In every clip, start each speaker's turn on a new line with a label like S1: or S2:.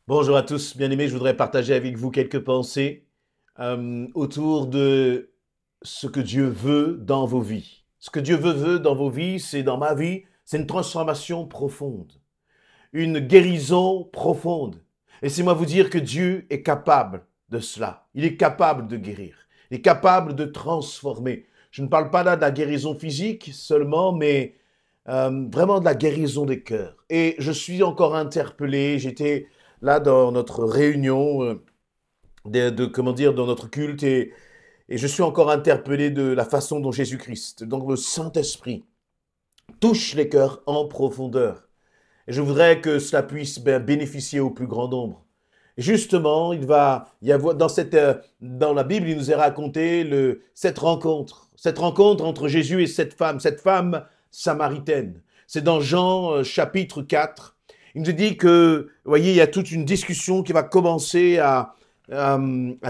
S1: Bonjour à tous, bien-aimés, je voudrais partager avec vous quelques pensées autour de ce que Dieu veut dans vos vies. Ce que Dieu veut dans vos vies, c'est dans ma vie, c'est une transformation profonde, une guérison profonde. Laissez-moi vous dire que Dieu est capable de cela. Il est capable de guérir. Il est capable de transformer. Je ne parle pas là de la guérison physique seulement, mais vraiment de la guérison des cœurs. Et je suis encore interpellé, j'étais là dans notre réunion comment dire, dans notre culte et je suis encore interpellé de la façon dont Jésus-Christ, donc le Saint-Esprit, touche les cœurs en profondeur. Et je voudrais que cela puisse bénéficier au plus grand nombre. Et justement, il va y avoir dans la Bible, il nous est raconté cette rencontre entre Jésus et cette femme samaritaine. C'est dans Jean chapitre 4. Il nous dit que, vous voyez, il y a toute une discussion qui va commencer à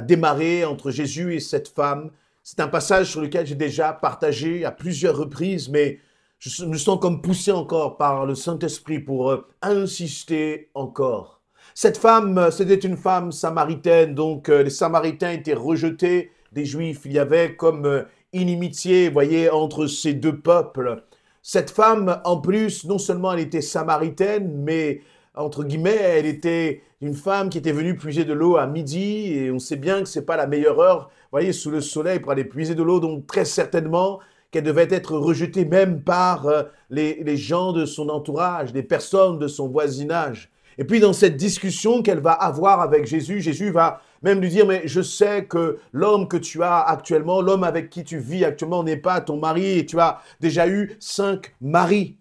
S1: démarrer entre Jésus et cette femme. C'est un passage sur lequel j'ai déjà partagé à plusieurs reprises, mais je me sens comme poussé encore par le Saint-Esprit pour insister encore. Cette femme, c'était une femme samaritaine, donc les Samaritains étaient rejetés des Juifs. Il y avait comme inimitié, vous voyez, entre ces deux peuples. Cette femme, en plus, non seulement elle était samaritaine, mais entre guillemets, elle était une femme qui était venue puiser de l'eau à midi, et on sait bien que c'est pas la meilleure heure, vous voyez, sous le soleil pour aller puiser de l'eau, donc très certainement qu'elle devait être rejetée même par les gens de son entourage, les personnes de son voisinage. Et puis dans cette discussion qu'elle va avoir avec Jésus, Jésus va même lui dire, mais je sais que l'homme que tu as actuellement, l'homme avec qui tu vis actuellement n'est pas ton mari et tu as déjà eu 5 maris.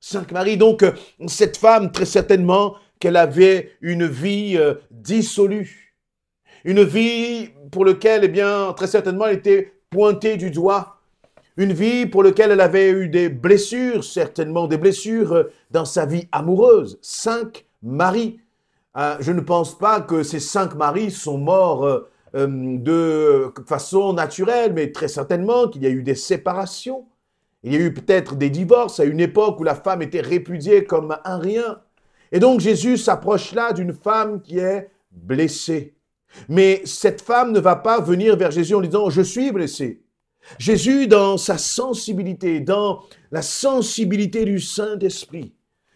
S1: 5 maris. Donc cette femme, très certainement qu'elle avait une vie dissolue. Une vie pour laquelle, eh bien, très certainement, elle était pointée du doigt. Une vie pour laquelle elle avait eu des blessures, certainement des blessures dans sa vie amoureuse. 5 maris. Je ne pense pas que ces 5 maris sont morts de façon naturelle, mais très certainement qu'il y a eu des séparations. Il y a eu peut-être des divorces à une époque où la femme était répudiée comme un rien. Et donc Jésus s'approche là d'une femme qui est blessée. Mais cette femme ne va pas venir vers Jésus en disant « je suis blessée ». Jésus, dans sa sensibilité, dans la sensibilité du Saint-Esprit,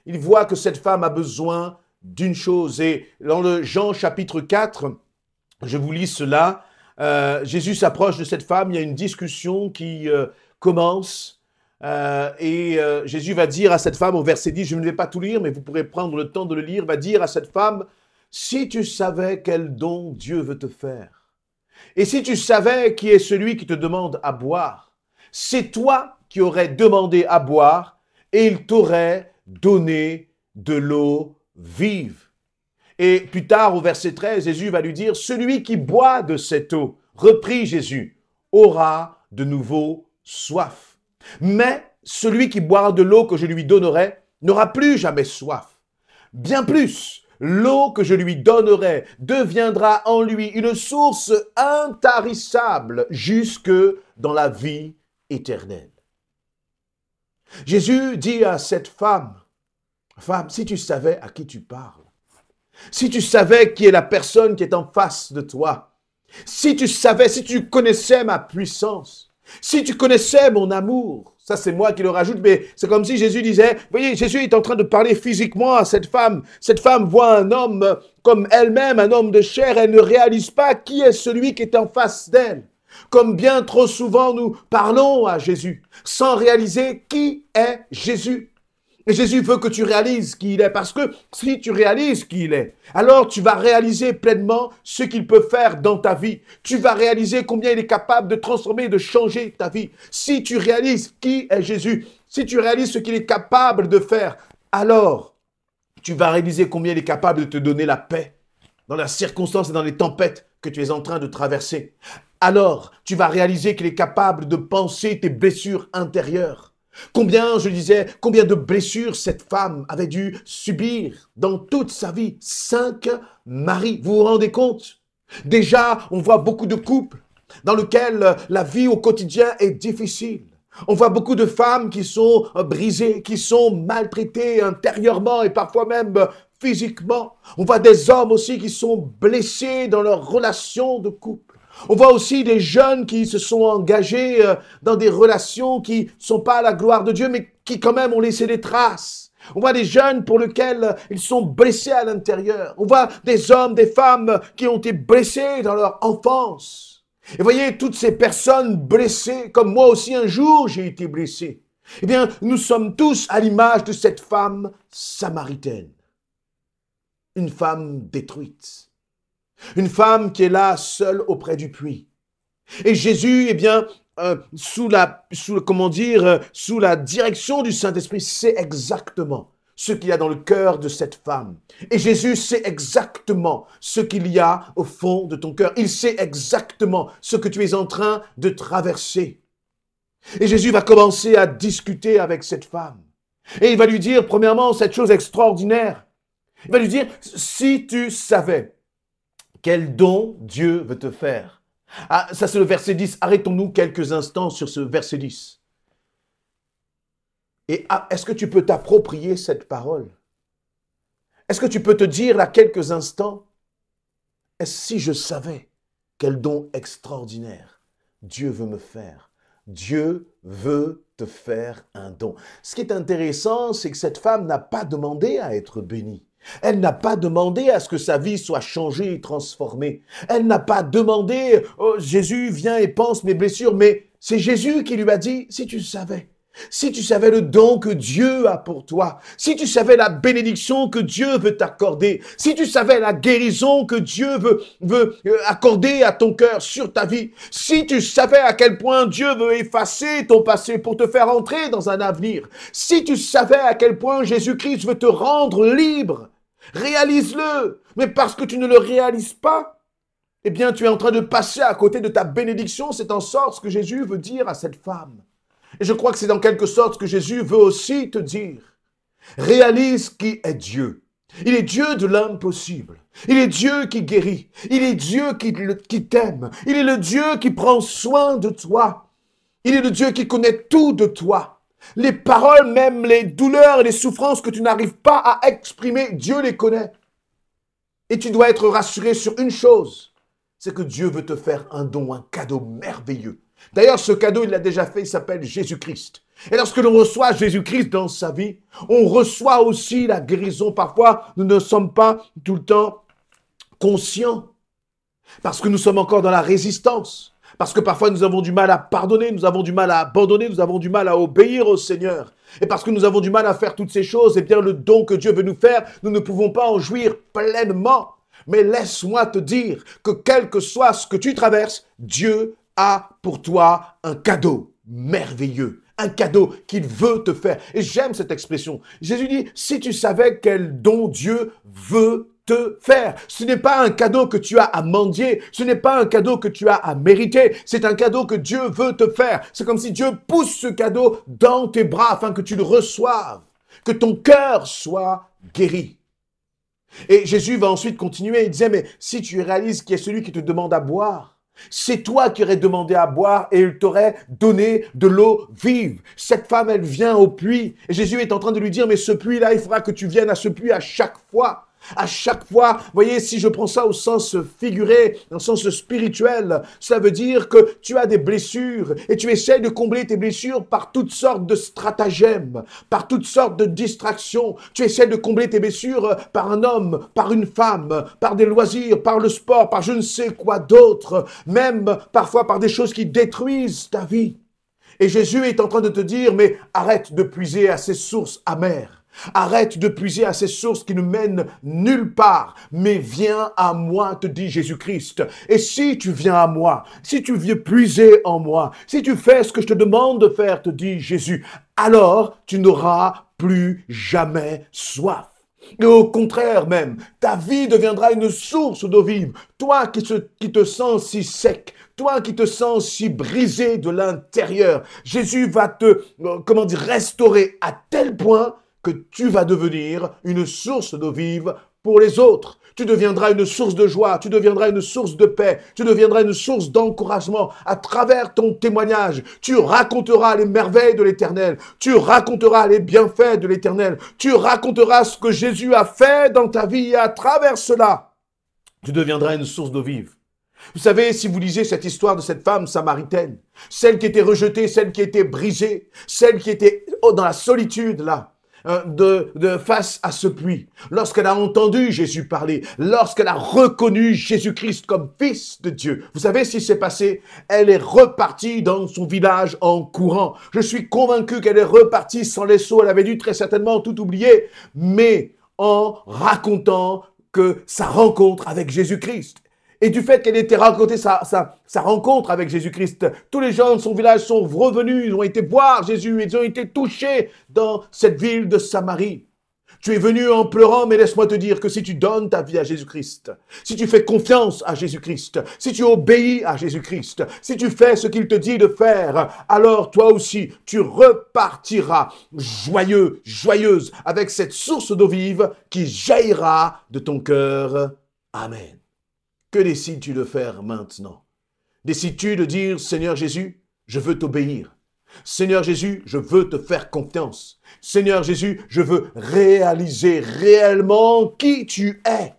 S1: il voit que cette femme a besoin d'une chose. Et dans le Jean chapitre 4, je vous lis cela, Jésus s'approche de cette femme, il y a une discussion qui commence. Jésus va dire à cette femme au verset 10, je ne vais pas tout lire, mais vous pourrez prendre le temps de le lire, va dire à cette femme, si tu savais quel don Dieu veut te faire, et si tu savais qui est celui qui te demande à boire, c'est toi qui aurais demandé à boire, et il t'aurait donné de l'eau vive. Et plus tard, au verset 13, Jésus va lui dire, celui qui boit de cette eau, reprit Jésus, aura de nouveau soif. Mais celui qui boira de l'eau que je lui donnerai n'aura plus jamais soif. Bien plus, l'eau que je lui donnerai deviendra en lui une source intarissable jusque dans la vie éternelle. Jésus dit à cette femme, femme, si tu savais à qui tu parles, si tu savais qui est la personne qui est en face de toi, si tu savais, si tu connaissais ma puissance, si tu connaissais mon amour, ça c'est moi qui le rajoute, mais c'est comme si Jésus disait, vous voyez, Jésus est en train de parler physiquement à cette femme voit un homme comme elle-même, un homme de chair, elle ne réalise pas qui est celui qui est en face d'elle. Comme bien trop souvent nous parlons à Jésus, sans réaliser qui est Jésus. Et Jésus veut que tu réalises qui il est, parce que si tu réalises qui il est, alors tu vas réaliser pleinement ce qu'il peut faire dans ta vie. Tu vas réaliser combien il est capable de transformer, de changer ta vie. Si tu réalises qui est Jésus, si tu réalises ce qu'il est capable de faire, alors tu vas réaliser combien il est capable de te donner la paix dans les circonstances et dans les tempêtes que tu es en train de traverser. Alors tu vas réaliser qu'il est capable de penser tes blessures intérieures. Combien, je disais, combien de blessures cette femme avait dû subir dans toute sa vie. 5 maris, vous vous rendez compte? Déjà, on voit beaucoup de couples dans lesquels la vie au quotidien est difficile. On voit beaucoup de femmes qui sont brisées, qui sont maltraitées intérieurement et parfois même physiquement. On voit des hommes aussi qui sont blessés dans leurs relations de couple. On voit aussi des jeunes qui se sont engagés dans des relations qui ne sont pas à la gloire de Dieu, mais qui quand même ont laissé des traces. On voit des jeunes pour lesquels ils sont blessés à l'intérieur. On voit des hommes, des femmes qui ont été blessés dans leur enfance. Et voyez, toutes ces personnes blessées, comme moi aussi un jour j'ai été blessé, eh bien, nous sommes tous à l'image de cette femme samaritaine. Une femme détruite. Une femme qui est là seule auprès du puits. Et Jésus, eh bien, sous la direction du Saint-Esprit, sait exactement ce qu'il y a dans le cœur de cette femme. Et Jésus sait exactement ce qu'il y a au fond de ton cœur. Il sait exactement ce que tu es en train de traverser. Et Jésus va commencer à discuter avec cette femme. Et il va lui dire, premièrement, cette chose extraordinaire. Il va lui dire, si tu savais quel don Dieu veut te faire. Ah, ça c'est le verset 10. Arrêtons-nous quelques instants sur ce verset 10. Et est-ce que tu peux t'approprier cette parole? Est-ce que tu peux te dire là quelques instants, si je savais quel don extraordinaire Dieu veut me faire? Dieu veut te faire un don. Ce qui est intéressant, c'est que cette femme n'a pas demandé à être bénie. Elle n'a pas demandé à ce que sa vie soit changée et transformée. Elle n'a pas demandé, oh, Jésus, viens et pense mes blessures, mais c'est Jésus qui lui a dit, si tu savais le don que Dieu a pour toi, si tu savais la bénédiction que Dieu veut t'accorder, si tu savais la guérison que Dieu veut accorder à ton cœur sur ta vie, si tu savais à quel point Dieu veut effacer ton passé pour te faire entrer dans un avenir, si tu savais à quel point Jésus-Christ veut te rendre libre, réalise-le. Mais parce que tu ne le réalises pas, eh bien tu es en train de passer à côté de ta bénédiction. C'est en sorte ce que Jésus veut dire à cette femme. Et je crois que c'est en quelque sorte ce que Jésus veut aussi te dire. Réalise qui est Dieu. Il est Dieu de l'impossible. Il est Dieu qui guérit. Il est Dieu qui t'aime. Il est le Dieu qui prend soin de toi. Il est le Dieu qui connaît tout de toi. Les paroles, même les douleurs et les souffrances que tu n'arrives pas à exprimer, Dieu les connaît. Et tu dois être rassuré sur une chose, c'est que Dieu veut te faire un don, un cadeau merveilleux. D'ailleurs, ce cadeau, il l'a déjà fait, il s'appelle Jésus-Christ. Et lorsque l'on reçoit Jésus-Christ dans sa vie, on reçoit aussi la guérison. Parfois, nous ne sommes pas tout le temps conscients, parce que nous sommes encore dans la résistance. Parce que parfois nous avons du mal à pardonner, nous avons du mal à abandonner, nous avons du mal à obéir au Seigneur. Et parce que nous avons du mal à faire toutes ces choses, eh bien le don que Dieu veut nous faire, nous ne pouvons pas en jouir pleinement. Mais laisse-moi te dire que quel que soit ce que tu traverses, Dieu a pour toi un cadeau merveilleux. Un cadeau qu'il veut te faire. Et j'aime cette expression. Jésus dit, si tu savais quel don Dieu veut te faire. Ce n'est pas un cadeau que tu as à mendier. Ce n'est pas un cadeau que tu as à mériter. C'est un cadeau que Dieu veut te faire. C'est comme si Dieu pousse ce cadeau dans tes bras afin que tu le reçoives. Que ton cœur soit guéri. Et Jésus va ensuite continuer. Il disait, mais si tu réalises qu'il y a celui qui te demande à boire, c'est toi qui aurais demandé à boire et il t'aurait donné de l'eau vive. Cette femme, elle vient au puits. Et Jésus est en train de lui dire, mais ce puits-là, il faudra que tu viennes à ce puits à chaque fois. À chaque fois, voyez, si je prends ça au sens figuré, dans le sens spirituel, ça veut dire que tu as des blessures et tu essaies de combler tes blessures par toutes sortes de stratagèmes, par toutes sortes de distractions. Tu essaies de combler tes blessures par un homme, par une femme, par des loisirs, par le sport, par je ne sais quoi d'autre, même parfois par des choses qui détruisent ta vie. Et Jésus est en train de te dire, mais arrête de puiser à ces sources amères. Arrête de puiser à ces sources qui ne mènent nulle part, mais viens à moi, te dit Jésus-Christ. Et si tu viens à moi, si tu viens puiser en moi, si tu fais ce que je te demande de faire, te dit Jésus, alors tu n'auras plus jamais soif. Et au contraire même, ta vie deviendra une source d'eau vive. Toi qui te sens si sec, toi qui te sens si brisé de l'intérieur, Jésus va te, restaurer à tel point que tu vas devenir une source d'eau vive pour les autres. Tu deviendras une source de joie, tu deviendras une source de paix, tu deviendras une source d'encouragement. À travers ton témoignage, tu raconteras les merveilles de l'Éternel, tu raconteras les bienfaits de l'Éternel, tu raconteras ce que Jésus a fait dans ta vie et à travers cela, tu deviendras une source d'eau vive. Vous savez, si vous lisez cette histoire de cette femme samaritaine, celle qui était rejetée, celle qui était brisée, celle qui était dans la solitude là, face à ce puits, lorsqu'elle a entendu Jésus parler, lorsqu'elle a reconnu Jésus-Christ comme Fils de Dieu, vous savez ce qui s'est passé? Elle est repartie dans son village en courant. Je suis convaincu qu'elle est repartie sans les seaux. Elle avait dû très certainement tout oublier, mais en racontant que sa rencontre avec Jésus-Christ. Et du fait qu'elle était racontée sa rencontre avec Jésus-Christ, tous les gens de son village sont revenus, ils ont été voir Jésus, ils ont été touchés dans cette ville de Samarie. Tu es venu en pleurant, mais laisse-moi te dire que si tu donnes ta vie à Jésus-Christ, si tu fais confiance à Jésus-Christ, si tu obéis à Jésus-Christ, si tu fais ce qu'il te dit de faire, alors toi aussi, tu repartiras joyeux, joyeuse, avec cette source d'eau vive qui jaillira de ton cœur. Amen. Que décides-tu de faire maintenant? Décides-tu de dire, Seigneur Jésus, je veux t'obéir. Seigneur Jésus, je veux te faire confiance. Seigneur Jésus, je veux réaliser réellement qui tu es.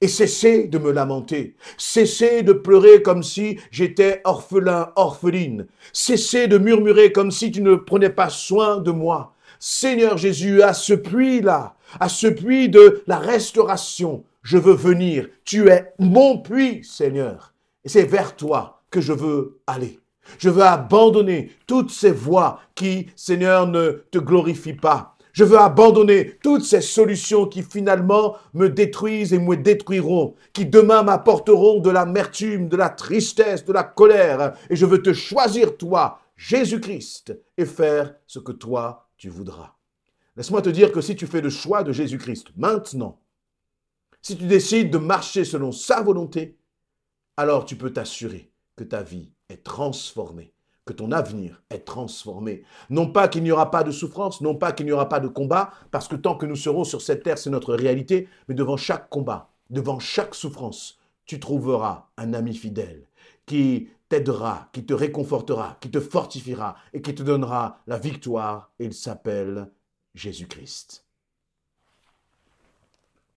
S1: Et cesser de me lamenter. Cesser de pleurer comme si j'étais orphelin, orpheline. Cesser de murmurer comme si tu ne prenais pas soin de moi. Seigneur Jésus, à ce puits-là, à ce puits de la restauration, je veux venir. Tu es mon puits, Seigneur. Et c'est vers toi que je veux aller. Je veux abandonner toutes ces voies qui, Seigneur, ne te glorifient pas. Je veux abandonner toutes ces solutions qui finalement me détruisent et me détruiront, qui demain m'apporteront de l'amertume, de la tristesse, de la colère. Et je veux te choisir, toi, Jésus-Christ, et faire ce que toi, tu voudras. Laisse-moi te dire que si tu fais le choix de Jésus-Christ maintenant, si tu décides de marcher selon sa volonté, alors tu peux t'assurer que ta vie est transformée, que ton avenir est transformé. Non pas qu'il n'y aura pas de souffrance, non pas qu'il n'y aura pas de combat, parce que tant que nous serons sur cette terre, c'est notre réalité, mais devant chaque combat, devant chaque souffrance, tu trouveras un ami fidèle qui t'aidera, qui te réconfortera, qui te fortifiera et qui te donnera la victoire. Et il s'appelle Jésus-Christ.